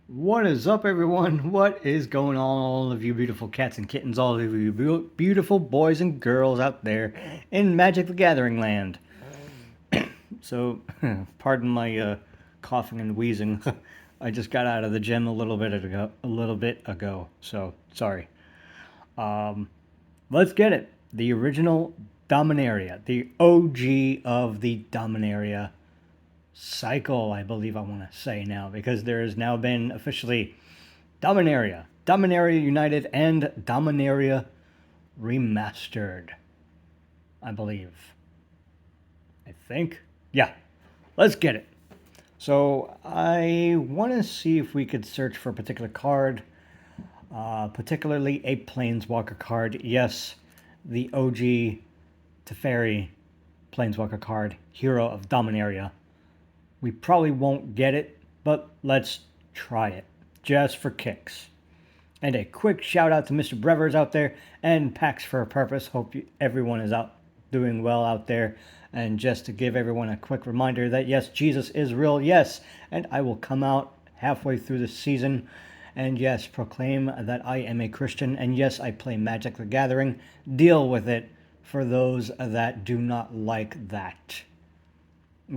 What is up, everyone? What is going on, all of you beautiful cats and kittens, all of you beautiful boys and girls out there in Magic the Gathering land? So, pardon my coughing and wheezing. I just got out of the gym a little bit ago. So sorry. Let's get it. The original Dominaria, the OG of the Dominaria cycle, I believe I want to say now, because there has now been officially Dominaria, Dominaria United, and Dominaria Remastered, I believe. I think. Yeah, let's get it. So I want to see if we could search for a particular card, particularly a Planeswalker card. Yes, the OG Teferi Planeswalker card, Hero of Dominaria. We probably won't get it, but let's try it, just for kicks. And a quick shout out to Mr. Brevers out there and Packs for a Purpose. Hope everyone is out doing well out there. And just to give everyone a quick reminder that yes, Jesus is real, yes, and I will come out halfway through the season and yes, proclaim that I am a Christian, and yes, I play Magic the Gathering. Deal with it for those that do not like that.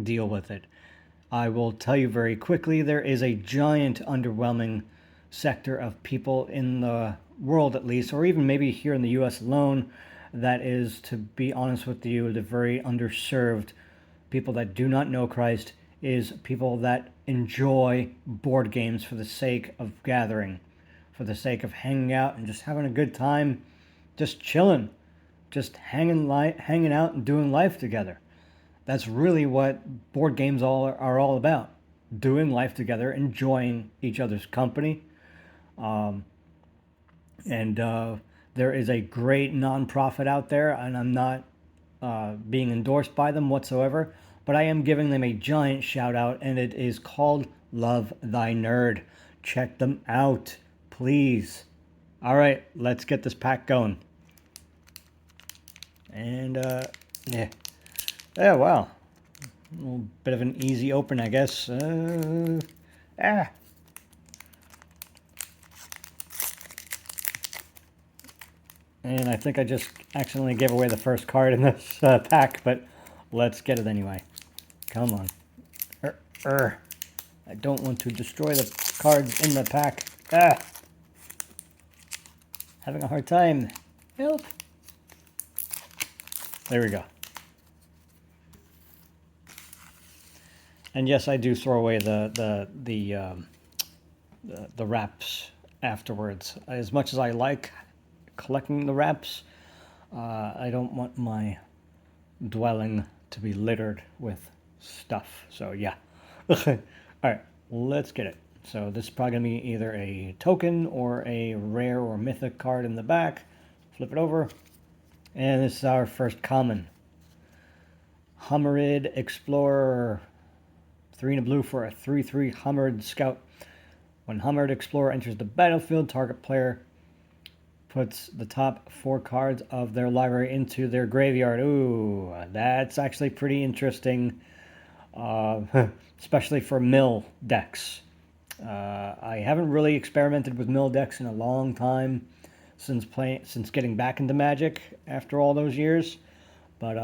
Deal with it. I will tell you very quickly, there is a giant underwhelming sector of people in the world, at least, or even maybe here in the US alone, that is, to be honest with you, the very underserved people that do not know Christ, is people that enjoy board games for the sake of gathering, for the sake of hanging out and just having a good time, just chilling, just hanging out and doing life together. That's really what board games are all about. Doing life together, enjoying each other's company. And there is a great nonprofit out there, and I'm not being endorsed by them whatsoever, but I am giving them a giant shout out, and it is called Love Thy Nerd. Check them out, please. All right, let's get this pack going. And yeah. Yeah, wow. A little bit of an easy open, I guess. And I think I just accidentally gave away the first card in this pack, but let's get it anyway. Come on. I don't want to destroy the cards in the pack. Having a hard time. Help. There we go. And yes, I do throw away the wraps afterwards. As much as I like collecting the wraps, I don't want my dwelling to be littered with stuff. So yeah. All right, let's get it. So this is probably gonna be either a token or a rare or mythic card in the back. Flip it over, and this is our first common. Hummerid Explorer. 3 and a blue for a 3/3 Hummered Scout. When Hummered Explorer enters the battlefield, target player puts the top 4 cards of their library into their graveyard. Ooh, that's actually pretty interesting, especially for mill decks. I haven't really experimented with mill decks in a long time since getting back into Magic after all those years, but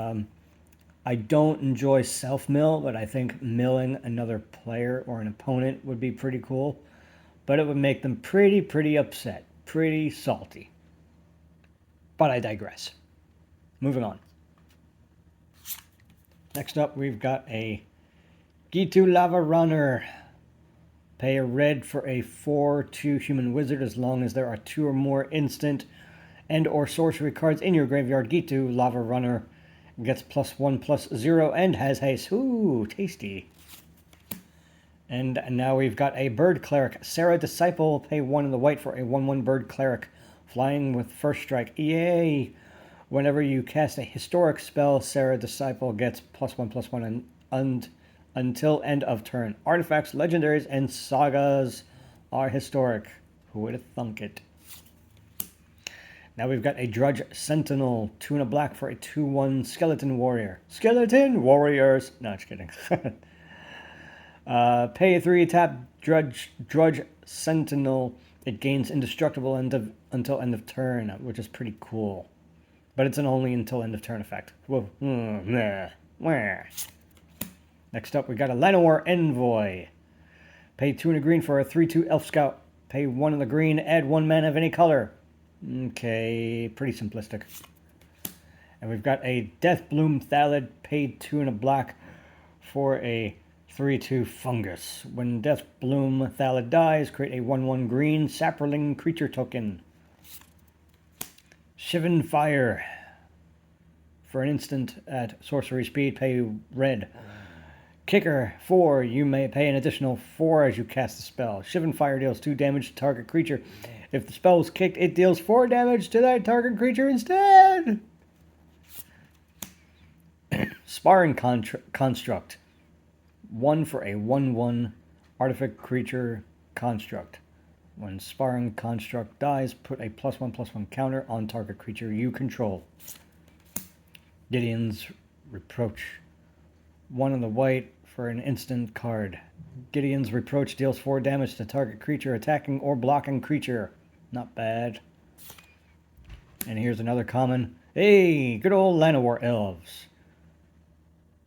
I don't enjoy self-mill, but I think milling another player or an opponent would be pretty cool. But it would make them pretty upset, pretty salty. But I digress. Moving on. Next up, we've got a Gitu Lava Runner. Pay a red for a 4/2 human wizard as long as there are 2 or more instant and or sorcery cards in your graveyard. Gitu Lava Runner gets +1/+0 and has haste. Ooh, tasty. And now we've got a Bird Cleric. Sarah Disciple, pay 1 in the white for a 1/1 Bird Cleric. Flying with first strike. Yay! Whenever you cast a historic spell, Sarah Disciple gets +1/+1 until end of turn. Artifacts, legendaries, and sagas are historic. Who would have thunk it? Now we've got a Drudge Sentinel, 2 and a black for a 2/1 Skeleton Warrior. Skeleton Warriors! No, just kidding. Pay 3, tap Drudge Sentinel. It gains indestructible until end of turn, which is pretty cool. But it's an only until end of turn effect. Whoa. Next up, we got a Llanowar Envoy. Pay 2 and a green for a 3/2 Elf Scout. Pay 1 in the green, add 1 mana of any color. Okay, pretty simplistic. And we've got a Deathbloom Thallid. Pay 2 and a black for a 3/2 Fungus. When Deathbloom Thallid dies, create a 1/1 green Saproling creature token. Shivan Fire. For an instant at sorcery speed, pay red. Kicker 4. You may pay an additional 4 as you cast the spell. Shivan Fire deals 2 damage to target creature. If the spell is kicked, it deals 4 damage to that target creature instead. Sparring Construct. 1 for a 1/1 artifact creature construct. When Sparring Construct dies, put a +1/+1 counter on target creature you control. Gideon's Reproach. 1 in the white for an instant card. Gideon's Reproach deals 4 damage to target creature attacking or blocking creature. Not bad. And here's another common. Hey, good old Llanowar Elves.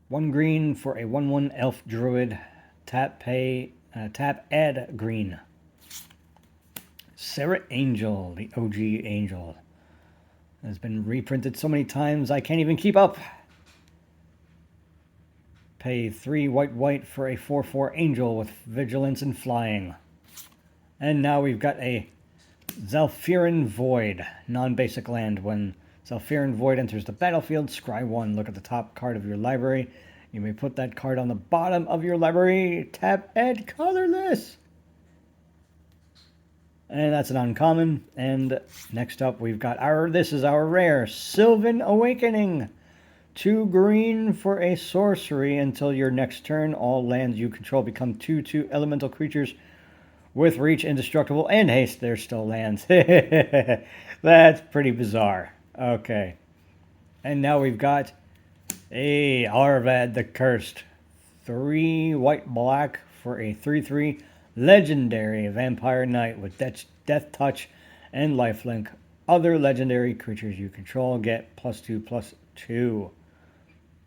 1 green for a 1/1 Elf Druid. Tap, add green. Serra Angel, the OG Angel. Has been reprinted so many times I can't even keep up. Pay 3 white for a 4/4 Angel with Vigilance and Flying. And now we've got a Zhalfirin Void, non-basic land. When Zhalfirin Void enters the battlefield, scry 1. Look at the top card of your library. You may put that card on the bottom of your library. Tap, add colorless. And that's an uncommon. And next up, we've got this is our rare Sylvan Awakening. 2 green for a sorcery. Until your next turn, all lands you control become 2/2 elemental creatures with reach, indestructible, and haste. They're still lands. That's pretty bizarre. Okay. And now we've got a Arvad the Cursed. 3 white-black for a 3/3 legendary Vampire Knight with Death Touch and Lifelink. Other legendary creatures you control get +2/+2.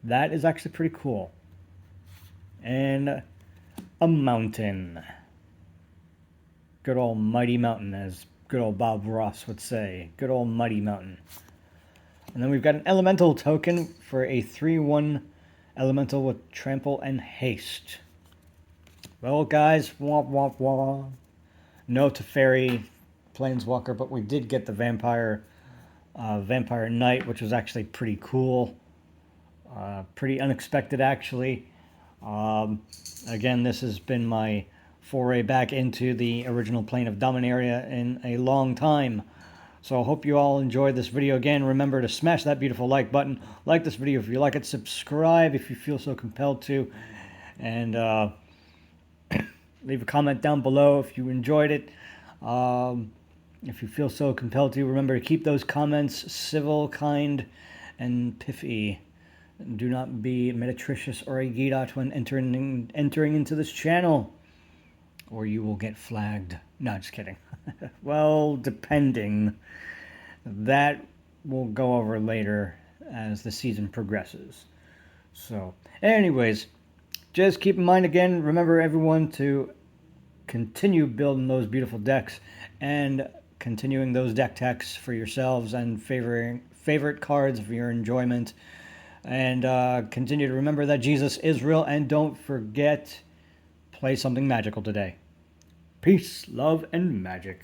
That is actually pretty cool. And a mountain. Good old Mighty Mountain, as good old Bob Ross would say. Good old Mighty Mountain. And then we've got an Elemental token for a 3/1 Elemental with Trample and Haste. Well, guys, wah, wah, wah. No Teferi Planeswalker, but we did get the Vampire Knight, which was actually pretty cool. Pretty unexpected, actually. Again, this has been my foray back into the original plane of Dominaria in a long time. So I hope you all enjoyed this video. Again, remember to smash that beautiful like button. Like this video if you like it. Subscribe if you feel so compelled to. And leave a comment down below if you enjoyed it. If you feel so compelled to, remember to keep those comments civil, kind, and pithy. Do not be meretricious or a Gidot when entering into this channel, or you will get flagged. No, just kidding. Well, depending. That we'll go over later as the season progresses. So, anyways, just keep in mind again, remember everyone to continue building those beautiful decks and continuing those deck techs for yourselves and favorite cards for your enjoyment. And continue to remember that Jesus is real, and don't forget, play something magical today. Peace, love, and magic.